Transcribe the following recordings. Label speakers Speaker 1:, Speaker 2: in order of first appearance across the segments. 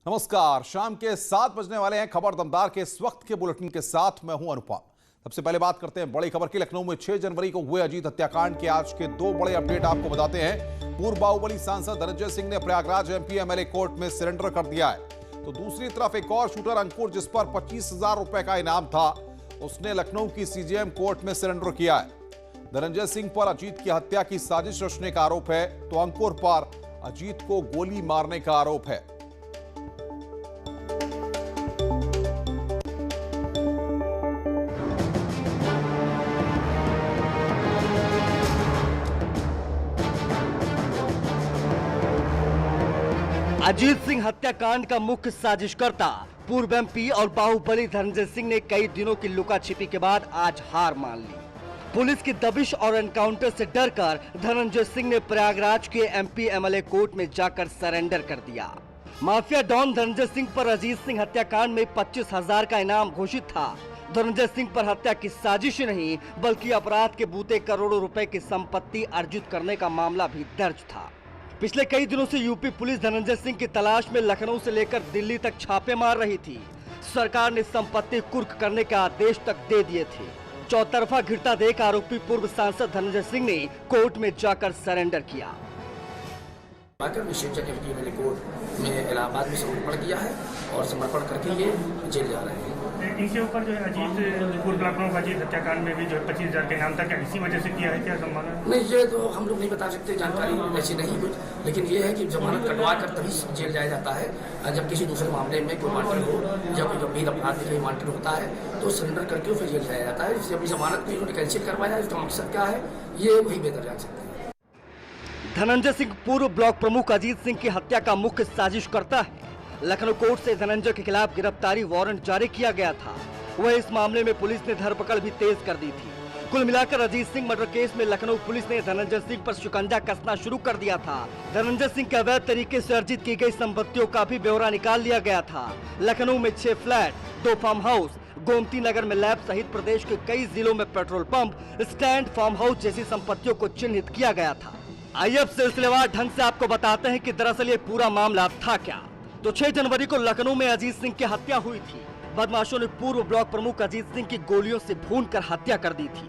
Speaker 1: नमस्कार। शाम के 7 बजने वाले हैं। खबर दमदार के इस वक्त के बुलेटिन के साथ मैं हूं अनुपम। सबसे पहले बात करते हैं बड़ी खबर की। लखनऊ में 6 जनवरी को हुए अजीत हत्याकांड के आज के 2 बड़े अपडेट आपको बताते हैं। पूर्व बाहुबली सांसद धनंजय सिंह ने प्रयागराज एमपी एमएलए कोर्ट में सरेंडर कर दिया है, तो दूसरी तरफ एक और शूटर अंकुर, जिस पर 25,000 रुपए का इनाम था, उसने लखनऊ की सीजेएम कोर्ट में सरेंडर किया है। धनंजय सिंह पर अजीत की हत्या की साजिश रचने का आरोप है, तो अंकुर पर अजीत को गोली मारने का आरोप है।
Speaker 2: अजीत सिंह हत्याकांड का मुख्य साजिशकर्ता पूर्व एमपी और बाहुबली धनंजय सिंह ने कई दिनों की लुका छिपी के बाद आज हार मान ली। पुलिस की दबिश और एनकाउंटर से डरकर धनंजय सिंह ने प्रयागराज के एमपी एमएलए कोर्ट में जाकर सरेंडर कर दिया। माफिया डॉन धनंजय सिंह पर अजीत सिंह हत्याकांड में 25,000 का इनाम घोषित था। धनंजय सिंह पर हत्या की साजिश नहीं बल्कि अपराध के बूते करोड़ों रुपए की संपत्ति अर्जित करने का मामला भी दर्ज था। पिछले कई दिनों से यूपी पुलिस धनंजय सिंह की तलाश में लखनऊ से लेकर दिल्ली तक छापे मार रही थी। सरकार ने संपत्ति कुर्क करने के आदेश तक दे दिए थे। चौतरफा घिरता देख आरोपी पूर्व सांसद धनंजय सिंह ने कोर्ट में जाकर सरेंडर किया।
Speaker 3: विशेष एमपी एमएलए कोर्ट में इलाहाबाद में समर्पण किया है और समर्पण करके ये जेल जा रहे हैं।
Speaker 4: इनके ऊपर जो है अजीत पूर्व ब्लॉक अजीत हत्याकांड में भी जो 25,000 के नाम था, क्या इसी वजह से किया है, क्या जमानत?
Speaker 3: नहीं, ये तो हम लोग नहीं बता सकते, जानकारी ऐसी नहीं कुछ, लेकिन ये है कि जमानत कटवा कर तभी जेल जाया जाता है। जब किसी दूसरे मामले में कोई वांटेड हो या कोई गंभीर अपराध में कोई वांटेड होता है तो सरेंडर करके फिर जेल जाया जाता है। जब जमानत भी उन्होंने कैंसिल करवाया, इसका मकसद क्या है ये वही बेहतर जान सकते हैं।
Speaker 2: धनंजय सिंह पूर्व ब्लॉक प्रमुख अजीत सिंह की हत्या का मुख्य साजिशकर्ता है। लखनऊ कोर्ट से धनंजय के खिलाफ गिरफ्तारी वारंट जारी किया गया था। वह इस मामले में पुलिस ने धरपकड़ भी तेज कर दी थी। कुल मिलाकर अजीत सिंह मर्डर केस में लखनऊ पुलिस ने धनंजय सिंह पर शिकंजा कसना शुरू कर दिया था। धनंजय सिंह के अवैध तरीके से अर्जित की गई संपत्तियों का भी ब्यौरा निकाल लिया गया था। लखनऊ में 6 flat, 2 farm house, Gomti Nagar में लैब सहित प्रदेश के कई जिलों में petrol pump, stand, farm house जैसी संपत्तियों को चिन्हित किया गया था। आइए अब सिलसिलेवार ढंग से आपको बताते हैं कि दरअसल ये पूरा मामला था क्या। तो 6 जनवरी को लखनऊ में अजीत सिंह की हत्या हुई थी। बदमाशों ने पूर्व ब्लॉक प्रमुख अजीत सिंह की गोलियों से भूनकर हत्या कर दी थी।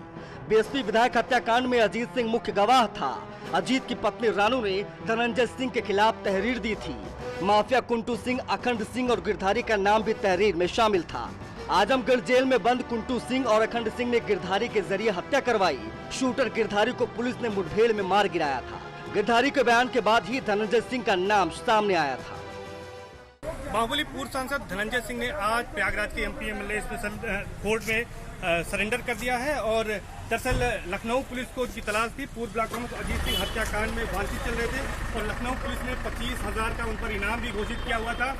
Speaker 2: बीएसपी विधायक हत्याकांड में अजीत सिंह मुख्य गवाह था। अजीत की पत्नी रानू ने धनंजय सिंह के खिलाफ तहरीर दी थी। माफिया कुंटू सिंह, अखंड सिंह और गिरधारी का नाम भी तहरीर में शामिल था। आजमगढ़ जेल में बंद कुंटू सिंह और अखंड सिंह ने गिरधारी के जरिए हत्या करवाई। शूटर गिरधारी को पुलिस ने मुठभेड़ में मार गिराया था। गिरधारी के बयान के बाद ही धनंजय सिंह का नाम सामने आया था।
Speaker 4: बाहुबली पूर्व सांसद धनंजय सिंह ने आज प्रयागराज के एमपी एमएलए स्पेशल कोर्ट में सरेंडर कर दिया है। और दरअसल लखनऊ पुलिस को उनकी तलाश थी। पूर्व ब्लॉक प्रमुख अजीत सिंह हत्याकांड में वांछित चल रहे थे और लखनऊ पुलिस ने 25,000 का उन पर इनाम भी घोषित किया हुआ था।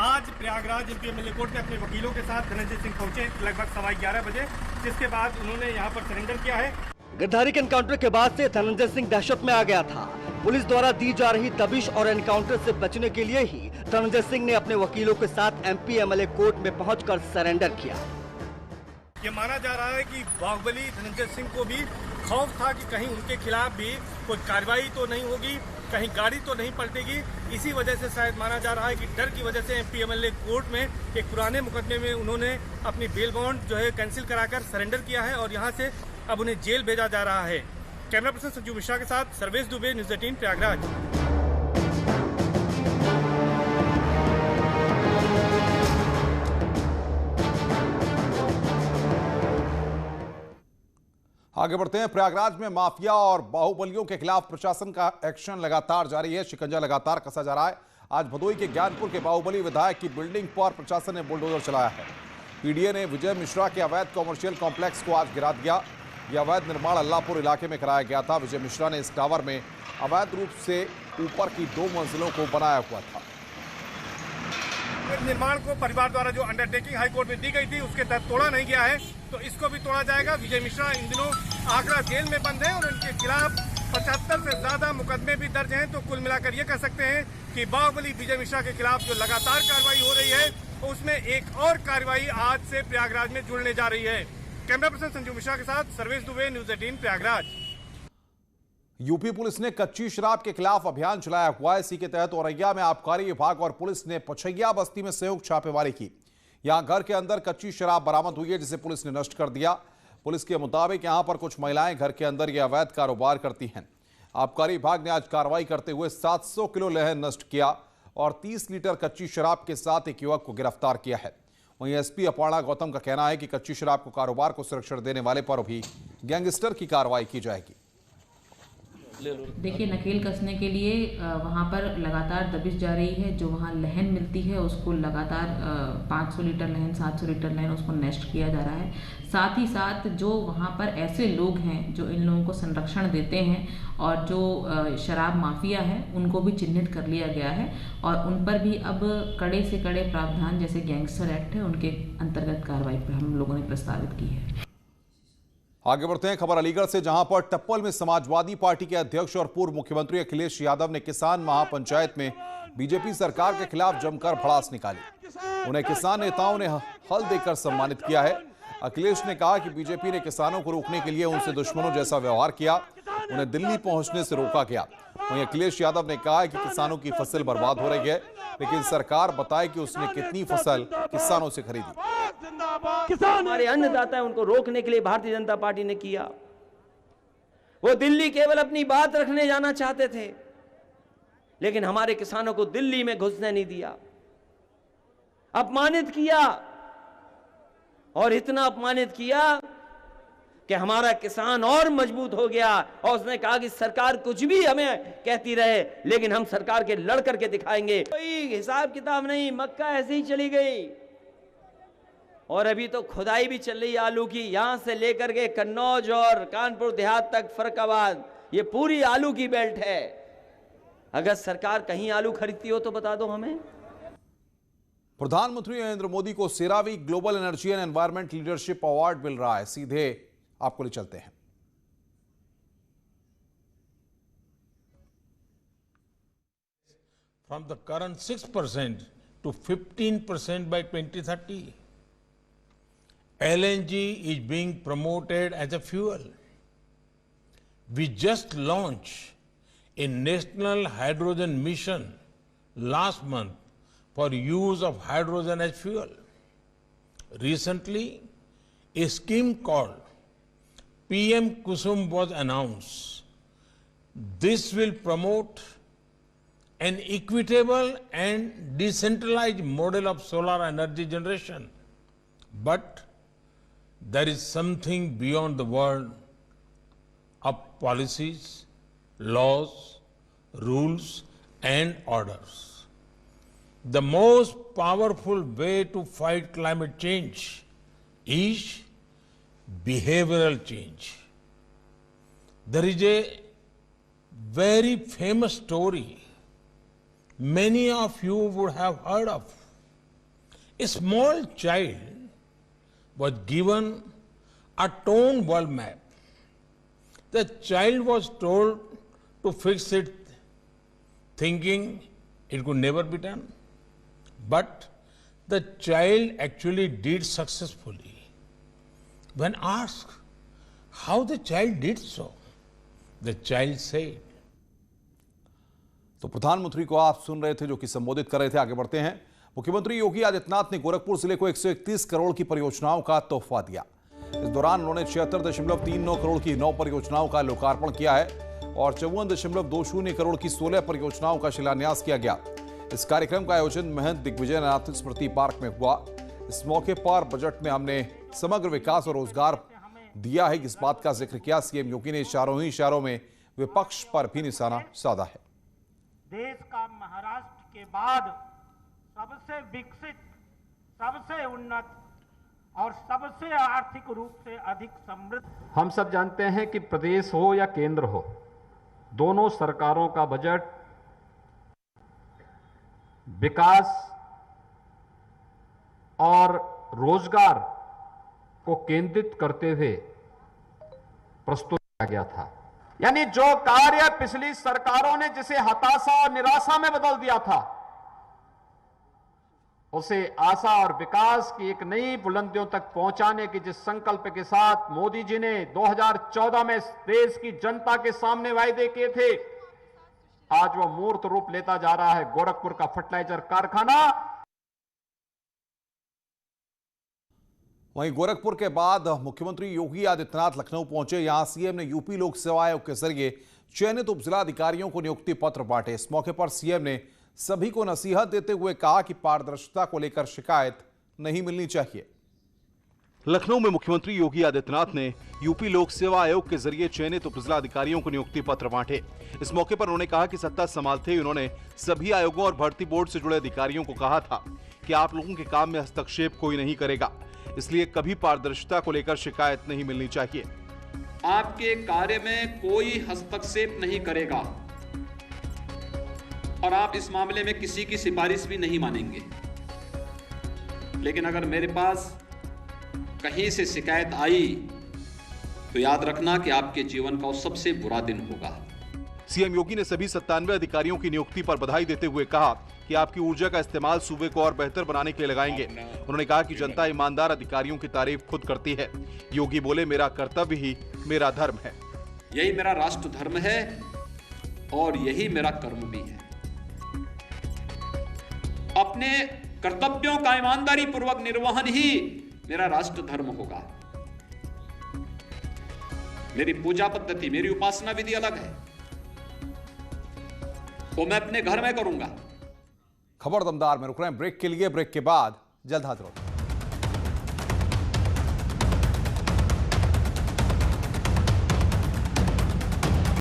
Speaker 4: आज प्रयागराज एमपी एमएलए कोर्ट में अपने वकीलों के साथ धनंजय सिंह पहुंचे लगभग 11:15 बजे, जिसके बाद उन्होंने यहाँ पर सरेंडर किया है।
Speaker 2: गिरधारी के एनकाउंटर के बाद से धनंजय सिंह दहशत में आ गया था। पुलिस द्वारा दी जा रही दबिश और एनकाउंटर से बचने के लिए ही धनंजय सिंह ने अपने वकीलों के साथ एमपी एमएलए कोर्ट में पहुंचकर सरेंडर किया।
Speaker 4: ये माना जा रहा है कि बाहुबली धनंजय सिंह को भी खौफ था कि कहीं उनके खिलाफ भी कोई कार्रवाई तो नहीं होगी, कहीं गाड़ी तो नहीं पलटेगी। इसी वजह से शायद माना जा रहा है कि डर की वजह से एमपी एमएलए कोर्ट में एक पुराने मुकदमे में उन्होंने अपनी बेल बॉन्ड जो है कैंसिल कराकर सरेंडर किया है और यहाँ से अब उन्हें जेल भेजा जा रहा है। कैमरा पर्सन संजू मिश्रा के साथ सर्वेश दुबे, न्यूज़ 18 प्रयागराज।
Speaker 1: आगे बढ़ते हैं। प्रयागराज में माफिया और बाहुबलियों के खिलाफ प्रशासन का एक्शन लगातार जारी है। शिकंजा लगातार कसा जा रहा है। आज भदोई के ज्ञानपुर के बाहुबली विधायक की बिल्डिंग पर प्रशासन ने बुलडोजर चलाया है। पीडीए ने विजय मिश्रा के अवैध कॉमर्शियल कॉम्प्लेक्स को आज गिरा दिया। यह अवैध निर्माण अल्लाहपुर इलाके में कराया गया था। विजय मिश्रा ने इस टावर में अवैध रूप से ऊपर की 2 मंजिलों को बनाया हुआ था।
Speaker 4: निर्माण को परिवार द्वारा जो अंडरटेकिंग हाईकोर्ट में दी गई थी उसके तहत तोड़ा नहीं गया है, तो इसको भी तोड़ा जाएगा। विजय मिश्रा इन दिनों आगरा जेल में बंद है और उनके खिलाफ 75 से ज्यादा मुकदमे भी दर्ज हैं। तो कुल मिलाकर ये कह सकते हैं कि बाहुबली विजय मिश्रा के खिलाफ जो लगातार कार्रवाई हो रही है उसमें एक और कार्रवाई आज से प्रयागराज में जुड़ने जा रही है। कैमरा पर्सन संजू मिश्रा के साथ Sarvesh Dubey, news 18 Prayagraj.
Speaker 1: UP police ने कच्ची शराब के खिलाफ अभियान चलाया हुआ है। इसी के तहत औरैया में आबकारी विभाग और पुलिस ने पछैया बस्ती में संयुक्त छापेमारी की। यहां घर के अंदर कच्ची शराब बरामद हुई है, जिसे पुलिस ने नष्ट कर दिया। पुलिस के मुताबिक यहां पर कुछ महिलाएं घर के अंदर यह अवैध कारोबार करती हैं। आबकारी विभाग ने आज कार्रवाई करते हुए 700 किलो लहर नष्ट किया और 30 लीटर कच्ची शराब के साथ एक युवक को गिरफ्तार किया है। वहीं एसपी अपर्णा गौतम का कहना है कि कच्ची शराब को कारोबार को संरक्षण देने वाले पर भी गैंगस्टर की कार्रवाई की जाएगी।
Speaker 5: देखिए, नकेल कसने के लिए वहाँ पर लगातार दबिश जा रही है। जो वहाँ लहन मिलती है उसको लगातार 500 लीटर लहन, 700 लीटर लहन उसको नष्ट किया जा रहा है। साथ ही साथ जो वहाँ पर ऐसे लोग हैं जो इन लोगों को संरक्षण देते हैं और जो शराब माफिया है, उनको भी चिन्हित कर लिया गया है और उन पर भी अब कड़े से कड़े प्रावधान जैसे गैंगस्टर एक्ट है उनके अंतर्गत कार्रवाई पर हम लोगों ने प्रस्तावित की है।
Speaker 1: आगे बढ़ते हैं खबर अलीगढ़ से, जहां पर टप्पल में समाजवादी पार्टी के अध्यक्ष और पूर्व मुख्यमंत्री अखिलेश यादव ने किसान महापंचायत में बीजेपी सरकार के खिलाफ जमकर भड़ास निकाली। उन्हें किसान नेताओं ने हल देकर सम्मानित किया है। अखिलेश ने कहा कि बीजेपी ने किसानों को रोकने के लिए उनसे दुश्मनों जैसा व्यवहार किया, उन्हें दिल्ली पहुंचने से रोका गया। वहीं अखिलेश यादव ने कहा कि किसानों की फसल बर्बाद हो रही है, लेकिन सरकार बताए कि उसने कितनी फसल किसानों से खरीदी।
Speaker 6: किसान हमारे अन्नदाता है, उनको रोकने के लिए भारतीय जनता पार्टी ने किया। वो दिल्ली केवल अपनी बात रखने जाना चाहते थे, लेकिन हमारे किसानों को दिल्ली में घुसने नहीं दिया, अपमानित किया और इतना अपमानित किया कि हमारा किसान और मजबूत हो गया। और उसने कहा कि सरकार कुछ भी हमें कहती रहे, लेकिन हम सरकार के लड़ करके दिखाएंगे। कोई हिसाब किताब नहीं, मक्का ऐसे ही चली गई और अभी तो खुदाई भी चल रही है आलू की। यहां से लेकर के कन्नौज और कानपुर देहात तक, फरक्काबाद, ये पूरी आलू की बेल्ट है। अगर सरकार कहीं आलू खरीदती हो तो बता दो हमें।
Speaker 1: प्रधानमंत्री नरेंद्र मोदी को CERAWeek global energy and environment leadership award मिल रहा है। सीधे आपको ले चलते हैं।
Speaker 7: From the current 6% to 15% by 2030. LNG is being promoted as a fuel. We just launched a national hydrogen mission last month for use of hydrogen as fuel. Recently, a scheme called PM Kusum was announced. This will promote an equitable and decentralized model of solar energy generation. But there is something beyond the world of policies, laws, rules, and orders. The most powerful way to fight climate change is behavioral change. There is a very famous story many of you would have heard of. A small child was given a torn world map. The child was told to fix it, thinking it could never be done. But the child actually did successfully. When asked how the child did so, the child said,
Speaker 1: तो प्रधानमंत्री को आप सुन रहे थे जो कि संबोधित कर रहे थे। आगे बढ़ते हैं। मुख्यमंत्री योगी आदित्यनाथ ने गोरखपुर जिले को 131 करोड़ की परियोजनाओं का तोहफा दिया। इस दौरान उन्होंने 76.39 करोड़ की 9 परियोजनाओं का लोकार्पण किया है और 54.20 करोड़ की 16 परियोजनाओं का शिलान्यास किया गया। इस कार्यक्रम का आयोजन महंत दिग्विजय नाथ स्मृति पार्क में हुआ। इस मौके पर बजट में हमने समग्र विकास और रोजगार दिया है, इस बात का जिक्र किया। सीएम योगी ने चारों ही शहरों में विपक्ष पर भी निशाना साधा है।
Speaker 8: देश का महाराष्ट्र के बाद सबसे विकसित, सबसे उन्नत और सबसे आर्थिक रूप से अधिक समृद्ध।
Speaker 9: हम सब जानते हैं कि प्रदेश हो या केंद्र हो, दोनों सरकारों का बजट विकास और रोजगार को केंद्रित करते हुए प्रस्तुत किया गया था। यानी जो कार्य पिछली सरकारों ने जिसे हताशा और निराशा में बदल दिया था, उसे आशा और विकास की एक नई बुलंदियों तक पहुंचाने की जिस संकल्प के साथ मोदी जी ने 2014 में देश की जनता के सामने वायदे किए थे, आज वो मूर्त रूप लेता जा रहा है। गोरखपुर का फर्टिलाइजर कारखाना।
Speaker 1: वहीं गोरखपुर के बाद मुख्यमंत्री योगी आदित्यनाथ लखनऊ पहुंचे। यहां सीएम ने यूपी लोक सेवा आयोग के जरिए चयनित उप जिलाधिकारियों को नियुक्ति पत्र बांटे। इस मौके पर सीएम ने सभी को नसीहत देते हुए कहा कि पारदर्शिता को लेकर शिकायत नहीं मिलनी चाहिए। लखनऊ में मुख्यमंत्री योगी आदित्यनाथ ने यूपी लोक सेवा आयोग के जरिए चयनित उप जिलाधिकारियों को नियुक्ति पत्र बांटे। इस मौके पर उन्होंने कहा कि सत्ता संभालते ही उन्होंने सभी आयोगों और भर्ती बोर्ड से जुड़े अधिकारियों को कहा था कि आप लोगों के काम में हस्तक्षेप कोई नहीं करेगा, इसलिए कभी पारदर्शिता को लेकर शिकायत नहीं मिलनी चाहिए।
Speaker 10: आपके कार्य में कोई हस्तक्षेप नहीं करेगा और आप इस मामले में किसी की सिफारिश भी नहीं मानेंगे। लेकिन अगर मेरे पास कहीं से शिकायत आई तो याद रखना कि आपके जीवन का वो सबसे बुरा दिन होगा।
Speaker 1: सीएम योगी ने सभी 97 अधिकारियों की नियुक्ति पर बधाई देते हुए कहा कि आपकी ऊर्जा का इस्तेमाल सूबे को और बेहतर बनाने के लिए लगाएंगे। उन्होंने कहा कि जनता ईमानदार अधिकारियों की तारीफ खुद करती है। योगी बोले, मेरा कर्तव्य ही मेरा धर्म है।
Speaker 10: यही मेरा राष्ट्र धर्म है और यही मेरा कर्म भी है। अपने कर्तव्यों का ईमानदारी पूर्वक निर्वहन ही मेरा राष्ट्र धर्म होगा। मेरी पूजा पद्धति, मेरी उपासना विधि अलग है, वो मैं अपने घर में करूंगा।
Speaker 1: खबर दमदार में रुक रहे हैं ब्रेक के लिए। ब्रेक के बाद जल्द हाजिर होते हैं।